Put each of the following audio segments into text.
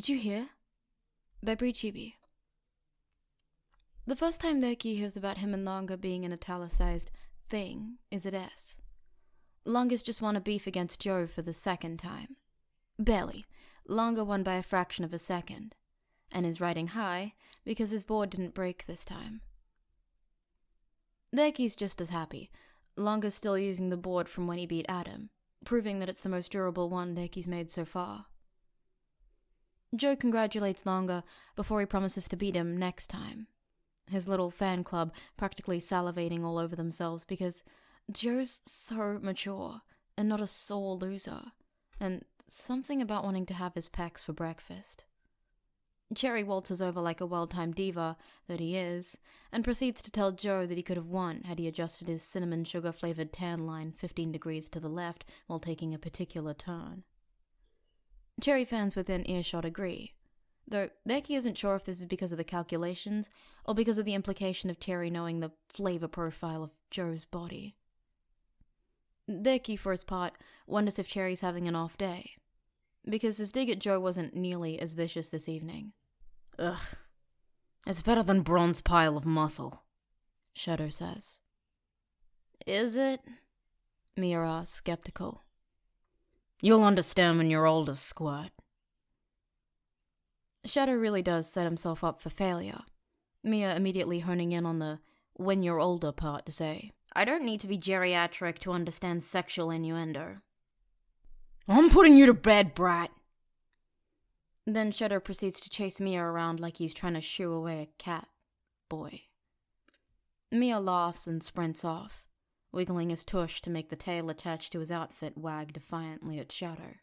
Did you hear? By Chibi. The first time Reki hears about him and Langa being an italicized thing is at S. Langa's just won a beef against Joe for the second time. Barely. Langa won by a fraction of a second. And is riding high because his board didn't break this time. Reki's just as happy. Langa's still using the board from when he beat Adam, proving that it's the most durable one Reki's made so far. Joe congratulates Langa before he promises to beat him next time. His little fan club practically salivating all over themselves because Joe's so mature and not a sore loser, and something about wanting to have his pecs for breakfast. Cherry waltzes over like a well-timed diva that he is, and proceeds to tell Joe that he could have won had he adjusted his cinnamon sugar-flavored tan line 15 degrees to the left while taking a particular turn. Cherry fans within earshot agree, though Reki isn't sure if this is because of the calculations or because of the implication of Cherry knowing the flavor profile of Joe's body. Reki, for his part, wonders if Cherry's having an off day, because his dig at Joe wasn't nearly as vicious this evening. Ugh, it's better than Bron's pile of muscle, Shadow says. Is it? Mia asks, skeptical. You'll understand when you're older, Squirt. Shadow really does set himself up for failure, Mia immediately honing in on the when you're older part to say, I don't need to be geriatric to understand sexual innuendo. I'm putting you to bed, brat. Then Shadow proceeds to chase Mia around like he's trying to shoo away a cat boy. Mia laughs and sprints off, wiggling his tush to make the tail attached to his outfit wag defiantly at Shadow.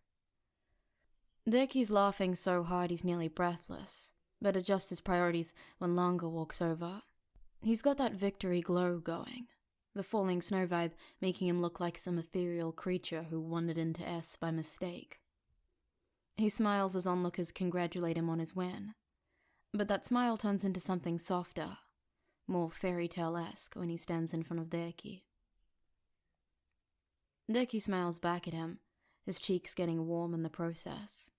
Reki's laughing so hard he's nearly breathless, but adjusts his priorities when Langa walks over. He's got that victory glow going, the falling snow vibe making him look like some ethereal creature who wandered into S by mistake. He smiles as onlookers congratulate him on his win, but that smile turns into something softer, more fairy tale-esque when he stands in front of Reki. Reki smiles back at him, his cheeks getting warm in the process.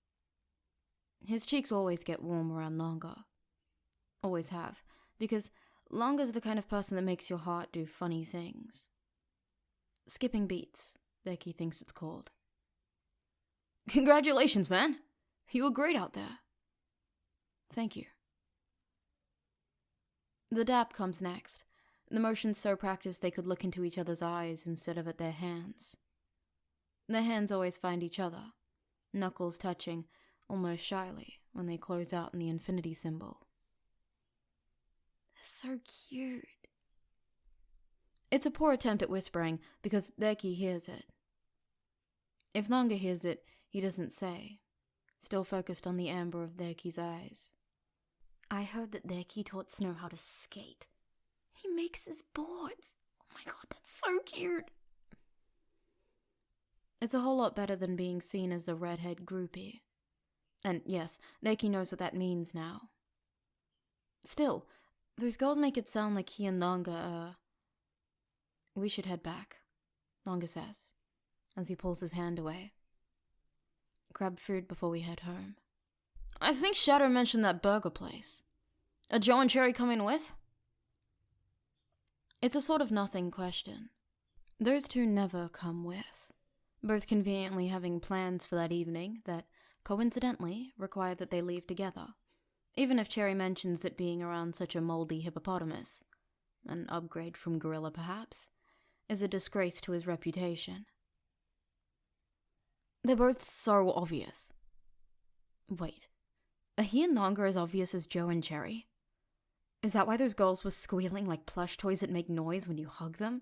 His cheeks always get warm around Langa. Always have, because Langa's the kind of person that makes your heart do funny things. Skipping beats, Reki thinks it's called. Congratulations, man! You were great out there. Thank you. The dap comes next, the motions so practiced they could look into each other's eyes instead of at their hands. Their hands always find each other, knuckles touching almost shyly when they close out in the infinity symbol. So cute. It's a poor attempt at whispering because Reki hears it. If Langa hears it, he doesn't say, still focused on the amber of Reki's eyes. I heard that Reki taught Snow how to skate. He makes his boards. Oh my god, that's so cute. It's a whole lot better than being seen as a redhead groupie. And yes, Reki knows what that means now. Still, those girls make it sound like he and Langa, We should head back, Langa says, as he pulls his hand away. Grab food before we head home. I think Shadow mentioned that burger place. Are Joe and Cherry coming with? It's a sort of nothing question. Those two never come with, both conveniently having plans for that evening that, coincidentally, require that they leave together, even if Cherry mentions that being around such a moldy hippopotamus, an upgrade from gorilla perhaps, is a disgrace to his reputation. They're both so obvious. Wait, are he and Langa as obvious as Joe and Cherry? Is that why those girls were squealing like plush toys that make noise when you hug them?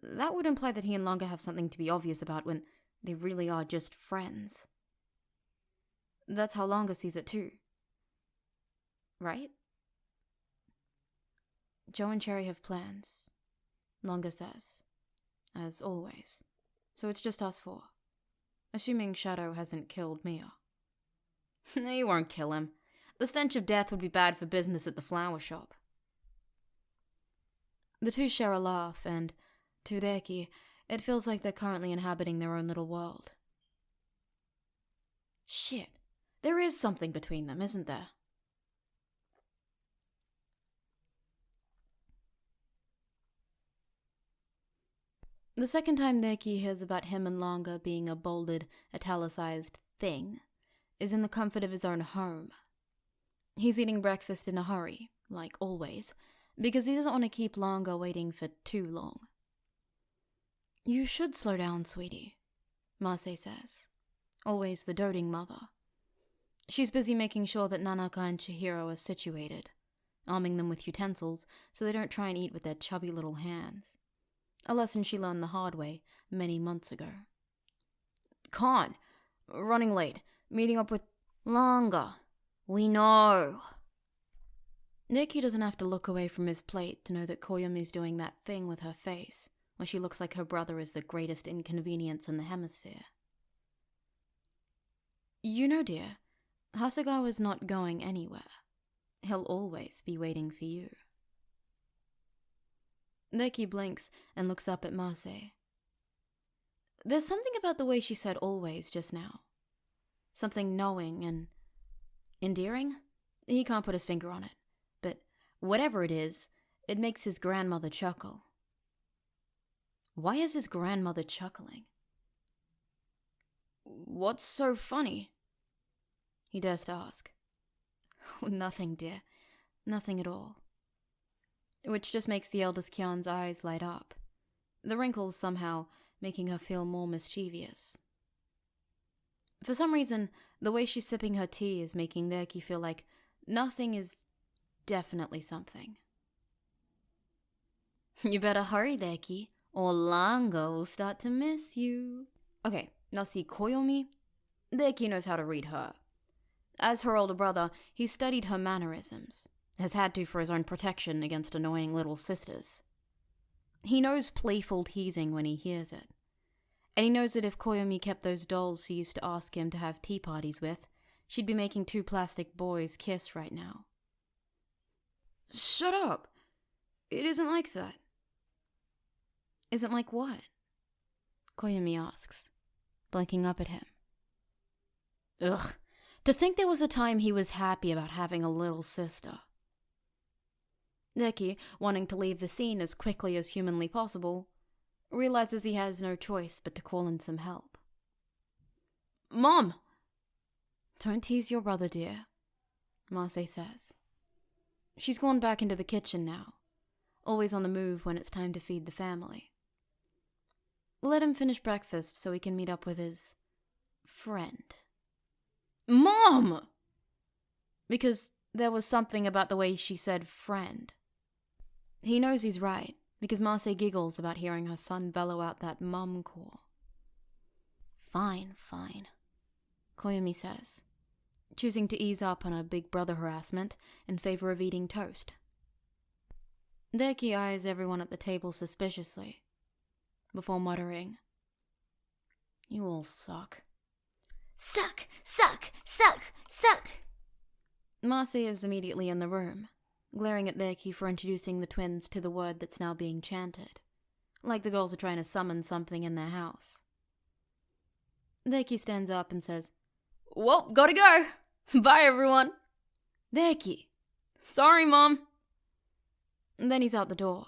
That would imply that he and Langa have something to be obvious about when they really are just friends. That's how Langa sees it too. Right? Joe and Cherry have plans, Langa says, as always. So it's just us four. Assuming Shadow hasn't killed Mia. No, you won't kill him. The stench of death would be bad for business at the flower shop. The two share a laugh, and, to Reki, it feels like they're currently inhabiting their own little world. Shit. There is something between them, isn't there? The second time Reki hears about him and Langa being a bolded, italicized thing is in the comfort of his own home. He's eating breakfast in a hurry, like always, because he doesn't want to keep Langa waiting for too long. You should slow down, sweetie, Marseille says, always the doting mother. She's busy making sure that Nanaka and Chihiro are situated, arming them with utensils so they don't try and eat with their chubby little hands. A lesson she learned the hard way many months ago. Khan, running late, meeting up with Langa. We know. Reki doesn't have to look away from his plate to know that Koyomi's doing that thing with her face, where she looks like her brother is the greatest inconvenience in the hemisphere. You know, dear, Hasegawa's not going anywhere. He'll always be waiting for you. Reki blinks and looks up at Marseille. There's something about the way she said always just now. Something knowing and endearing? He can't put his finger on it, but whatever it is, it makes his grandmother chuckle. Why is his grandmother chuckling? What's so funny? He dares to ask. Oh, nothing, dear. Nothing at all. Which just makes the eldest Kyan's eyes light up, the wrinkles somehow making her feel more mischievous. For some reason, the way she's sipping her tea is making Reki feel like nothing is definitely something. You better hurry, Reki, or Langa will start to miss you. Okay, now see Koyomi. Reki knows how to read her. As her older brother, he's studied her mannerisms. Has had to for his own protection against annoying little sisters. He knows playful teasing when he hears it. And he knows that if Koyomi kept those dolls she used to ask him to have tea parties with, she'd be making two plastic boys kiss right now. Shut up! It isn't like that. Isn't like what? Koyomi asks, blinking up at him. Ugh, to think there was a time he was happy about having a little sister. Reki, wanting to leave the scene as quickly as humanly possible, realizes he has no choice but to call in some help. Mom! Don't tease your brother, dear, Marseille says. She's gone back into the kitchen now, always on the move when it's time to feed the family. Let him finish breakfast so he can meet up with his friend. Mom! Because there was something about the way she said friend. He knows he's right, because Marseille giggles about hearing her son bellow out that mum call. Fine, Koyomi says, choosing to ease up on her big brother harassment in favor of eating toast. Reki eyes everyone at the table suspiciously, before muttering, You all suck. Suck, suck, suck, suck! Marseille is immediately in the room, glaring at Reki for introducing the twins to the word that's now being chanted, like the girls are trying to summon something in their house. Reki stands up and says, Well, gotta go. Bye, everyone. Reki. Sorry, Mom. And then he's out the door,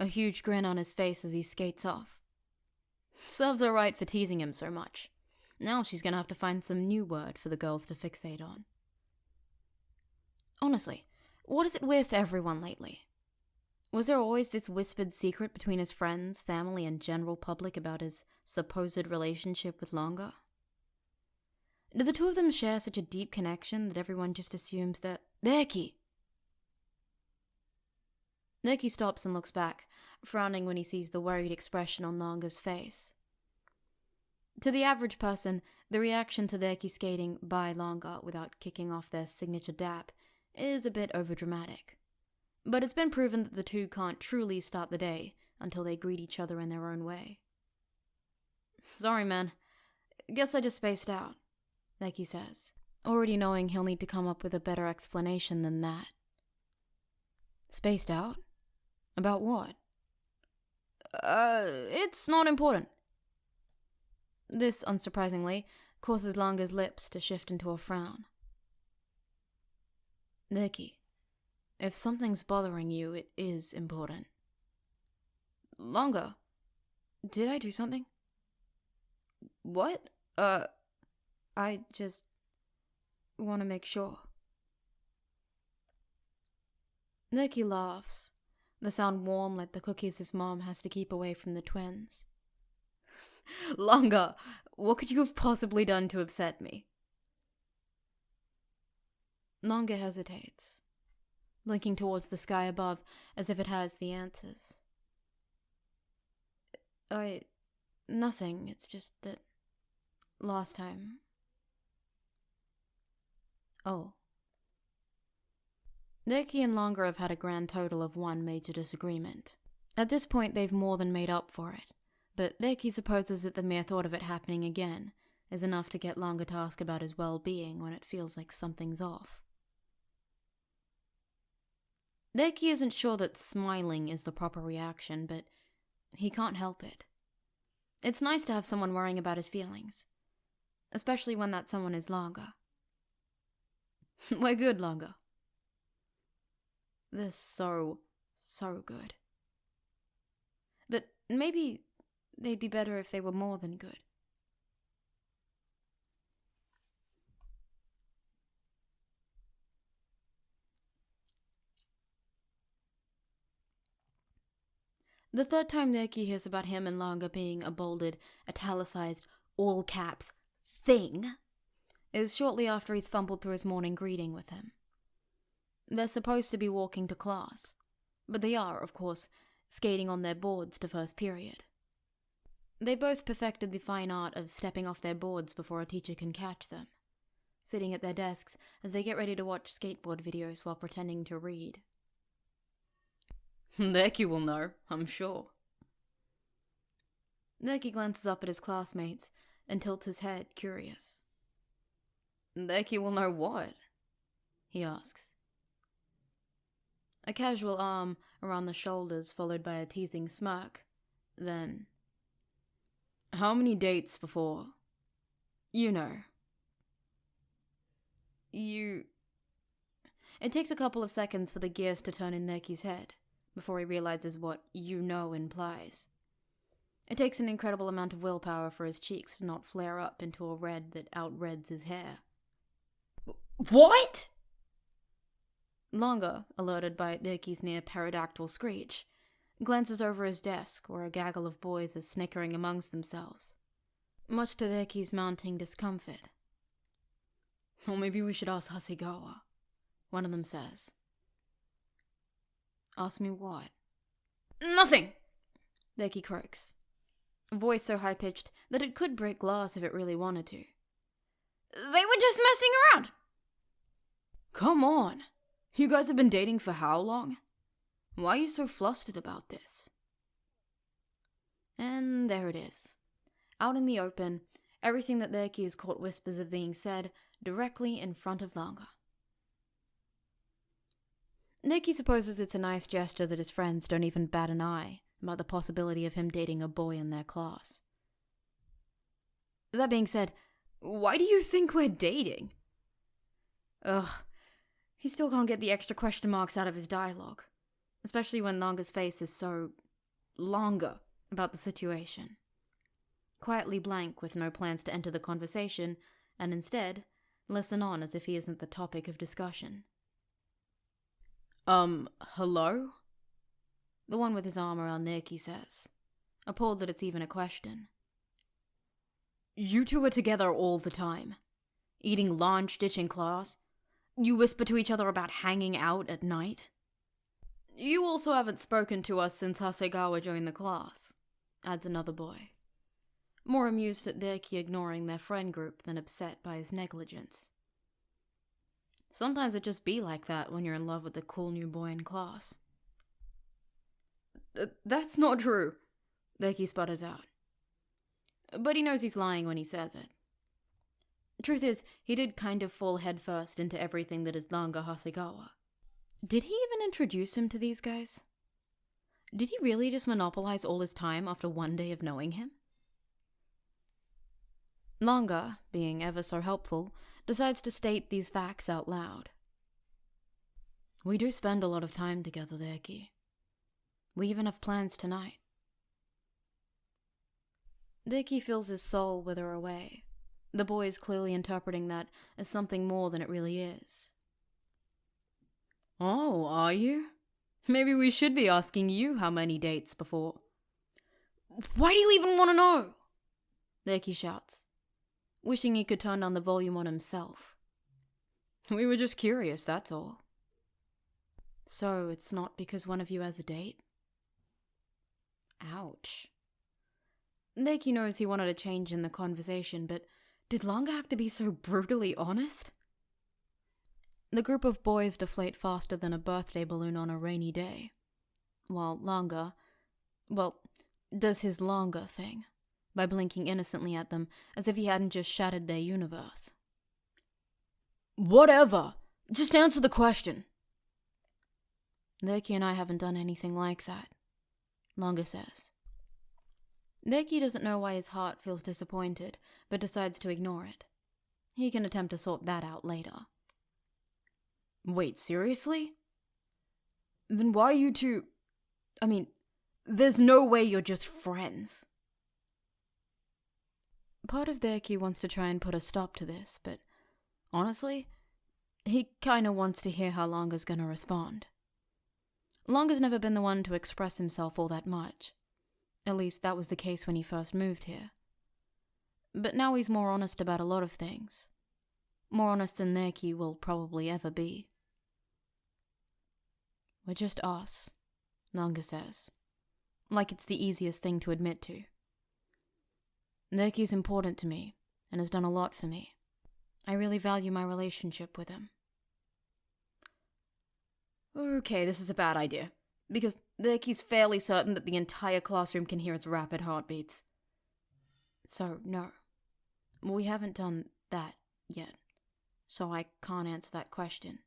a huge grin on his face as he skates off. Serves her right for teasing him so much. Now she's gonna have to find some new word for the girls to fixate on. Honestly, what is it with everyone lately? Was there always this whispered secret between his friends, family, and general public about his supposed relationship with Langa? Do the two of them share such a deep connection that everyone just assumes that... Reki! Reki stops and looks back, frowning when he sees the worried expression on Langa's face. To the average person, the reaction to Reki skating by Langa without kicking off their signature dap is a bit overdramatic. But it's been proven that the two can't truly start the day until they greet each other in their own way. Sorry, man. Guess I just spaced out, Reki says, already knowing he'll need to come up with a better explanation than that. Spaced out? About what? It's not important. This, unsurprisingly, causes Langa's lips to shift into a frown. Reki, if something's bothering you, it is important. Langa, did I do something? What? I just want to make sure. Reki laughs, the sound warm like the cookies his mom has to keep away from the twins. Langa, what could you have possibly done to upset me? Langa hesitates, blinking towards the sky above as if it has the answers. Nothing, it's just that last time. Oh. Reki and Langa have had a grand total of one major disagreement. At this point, they've more than made up for it, but Reki supposes that the mere thought of it happening again is enough to get Langa to ask about his well-being when it feels like something's off. Reki isn't sure that smiling is the proper reaction, but he can't help it. It's nice to have someone worrying about his feelings, especially when that someone is Langa. We're good, Langa. They're so good. But maybe they'd be better if they were more than good. The third time Reki hears about him and Langa being a bolded, italicized, all caps thing is shortly after he's fumbled through his morning greeting with him. They're supposed to be walking to class, but they are, of course, skating on their boards to first period. They both perfected the fine art of stepping off their boards before a teacher can catch them, sitting at their desks as they get ready to watch skateboard videos while pretending to read. Reki will know, I'm sure. Reki glances up at his classmates and tilts his head, curious. Reki will know what? He asks. A casual arm around the shoulders followed by a teasing smirk. Then, how many dates before? You know. It takes a couple of seconds for the gears to turn in Reki's head before he realizes what you know implies. It takes an incredible amount of willpower for his cheeks to not flare up into a red that outreds his hair. What? Langa, alerted by Reki's near pterodactyl screech, glances over his desk where a gaggle of boys are snickering amongst themselves, much to Reki's mounting discomfort. Or maybe we should ask Hasegawa, one of them says. Ask me what? Nothing! Reki croaks, a voice so high-pitched that it could break glass if it really wanted to. They were just messing around! Come on! You guys have been dating for how long? Why are you so flustered about this? And there it is. Out in the open, everything that Reki has caught whispers of being said directly in front of Langa. Reki supposes it's a nice gesture that his friends don't even bat an eye about the possibility of him dating a boy in their class. That being said, why do you think we're dating? Ugh, he still can't get the extra question marks out of his dialogue, especially when Langa's face is so Langa about the situation. Quietly blank with no plans to enter the conversation, and instead, listen on as if he isn't the topic of discussion. Hello? The one with his arm around Reki says, appalled that it's even a question. You two are together all the time. Eating lunch, ditching class. You whisper to each other about hanging out at night. You also haven't spoken to us since Hasegawa joined the class, adds another boy, more amused at Reki ignoring their friend group than upset by his negligence. Sometimes it just be like that when you're in love with the cool new boy in class. That's not true, Reki sputters out. But he knows he's lying when he says it. Truth is, he did kind of fall headfirst into everything that is Langa Hasegawa. Did he even introduce him to these guys? Did he really just monopolize all his time after one day of knowing him? Langa, being ever so helpful, decides to state these facts out loud. We do spend a lot of time together, Reki. We even have plans tonight. Reki feels his soul wither away, the boys clearly interpreting that as something more than it really is. Oh, are you? Maybe we should be asking you how many dates before. Why do you even want to know? Reki shouts, wishing he could turn down the volume on himself. We were just curious, that's all. So it's not because one of you has a date? Ouch. Reki knows he wanted a change in the conversation, but did Langa have to be so brutally honest? The group of boys deflate faster than a birthday balloon on a rainy day, while Langa, does his Langa thing, by blinking innocently at them as if he hadn't just shattered their universe. Whatever! Just answer the question! Reki and I haven't done anything like that, Langa says. Reki doesn't know why his heart feels disappointed, but decides to ignore it. He can attempt to sort that out later. Wait, seriously? Then why are you two... there's no way you're just friends. Part of Reki wants to try and put a stop to this, but honestly, he kinda wants to hear how Langa's gonna respond. Langa's never been the one to express himself all that much. At least that was the case when he first moved here. But now he's more honest about a lot of things. More honest than Reki will probably ever be. We're just us, Langa says, like it's the easiest thing to admit to. Reki's important to me, and has done a lot for me. I really value my relationship with him. Okay, this is a bad idea, because Reki's fairly certain that the entire classroom can hear his rapid heartbeats. So, no. We haven't done that yet, so I can't answer that question.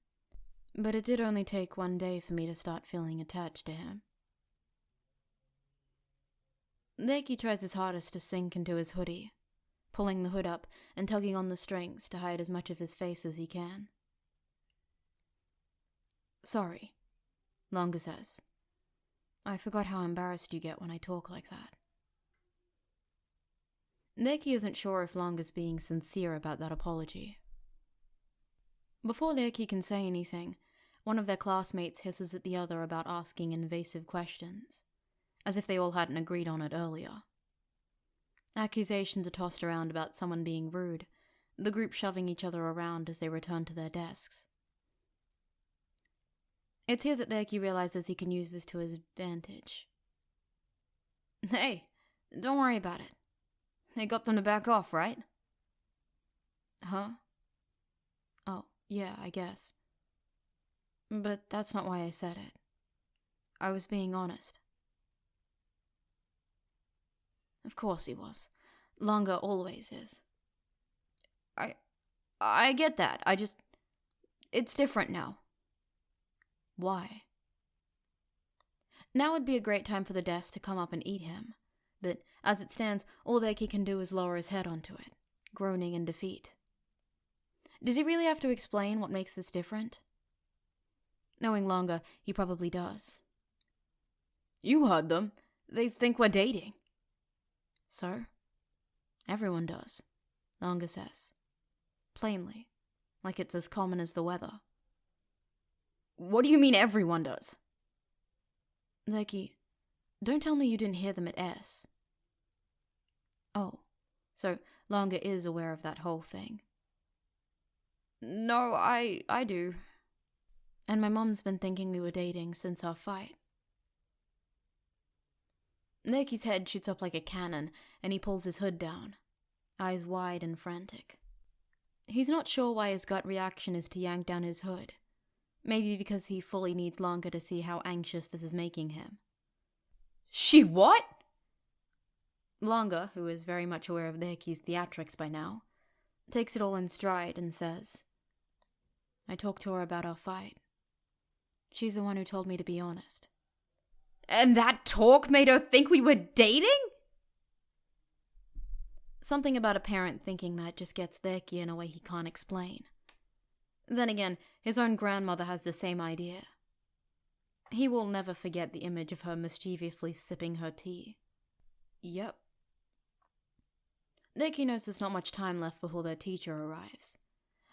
But it did only take one day for me to start feeling attached to him. Reki tries his hardest to sink into his hoodie, pulling the hood up and tugging on the strings to hide as much of his face as he can. Sorry, Langa says. I forgot how embarrassed you get when I talk like that. Reki isn't sure if Langa's being sincere about that apology. Before Reki can say anything, one of their classmates hisses at the other about asking invasive questions, as if they all hadn't agreed on it earlier. Accusations are tossed around about someone being rude, the group shoving each other around as they return to their desks. It's here that Reki realizes he can use this to his advantage. Hey, don't worry about it. They got them to back off, right? Huh? Oh, yeah, I guess. But that's not why I said it. I was being honest. Of course he was. Langa always is. I get that. It's different now. Why? Now would be a great time for the desk to come up and eat him, but as it stands, all Reki can do is lower his head onto it, groaning in defeat. Does he really have to explain what makes this different? Knowing Langa, he probably does. You heard them. They think we're dating. So? Everyone does, Langa says. Plainly, like it's as common as the weather. What do you mean everyone does? Reki, don't tell me you didn't hear them at S. Oh, so Langa is aware of that whole thing. No, I do. And my mom's been thinking we were dating since our fight. Reki's head shoots up like a cannon, and he pulls his hood down, eyes wide and frantic. He's not sure why his gut reaction is to yank down his hood. Maybe because he fully needs Langa to see how anxious this is making him. She what? Langa, who is very much aware of Reki's theatrics by now, takes it all in stride and says, I talked to her about our fight. She's the one who told me to be honest. And that talk made her think we were dating? Something about a parent thinking that just gets Reki in a way he can't explain. Then again, his own grandmother has the same idea. He will never forget the image of her mischievously sipping her tea. Yep. Reki knows there's not much time left before their teacher arrives,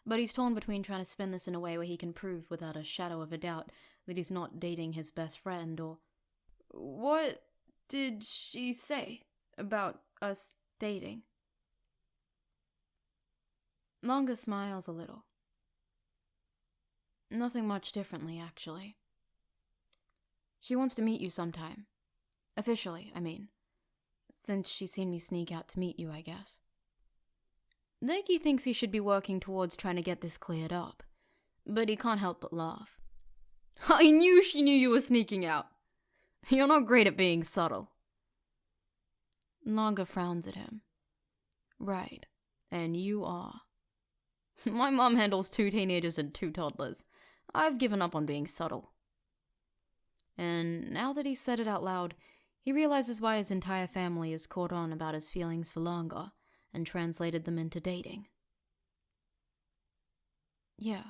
but he's torn between trying to spin this in a way where he can prove without a shadow of a doubt that he's not dating his best friend, or... What did she say about us dating? Langa smiles a little. Nothing much differently, actually. She wants to meet you sometime. Officially, I mean. Since she's seen me sneak out to meet you, I guess. Reki thinks he should be working towards trying to get this cleared up, but he can't help but laugh. I knew she knew you were sneaking out. You're not great at being subtle. Langa frowns at him. Right, and you are. My mom handles 2 teenagers and 2 toddlers. I've given up on being subtle. And now that he's said it out loud, he realizes why his entire family has caught on about his feelings for Langa and translated them into dating. Yeah,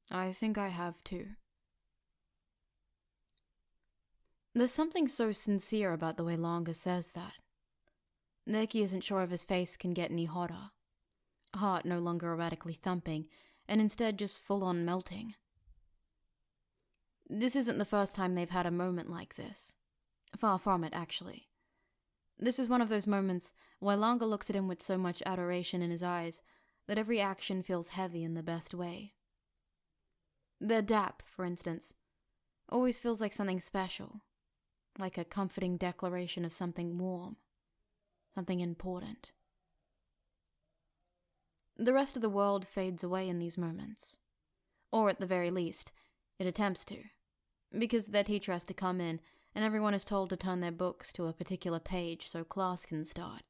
I think I have too. There's something so sincere about the way Langa says that. Reki isn't sure if his face can get any hotter. Heart no longer erratically thumping, and instead just full-on melting. This isn't the first time they've had a moment like this. Far from it, actually. This is one of those moments where Langa looks at him with so much adoration in his eyes that every action feels heavy in the best way. Their dap, for instance, always feels like something special, like a comforting declaration of something warm, something important. The rest of the world fades away in these moments. Or at the very least, it attempts to. Because their teacher has to come in, and everyone is told to turn their books to a particular page so class can start.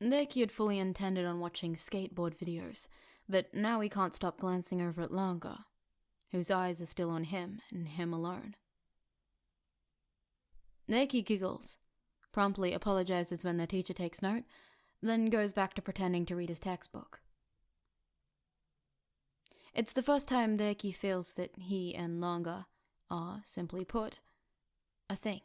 Reki had fully intended on watching skateboard videos, but now he can't stop glancing over at Langa, whose eyes are still on him and him alone. Reki giggles, promptly apologizes when their teacher takes note, then goes back to pretending to read his textbook. It's the first time Reki feels that he and Langa are, simply put, a thing.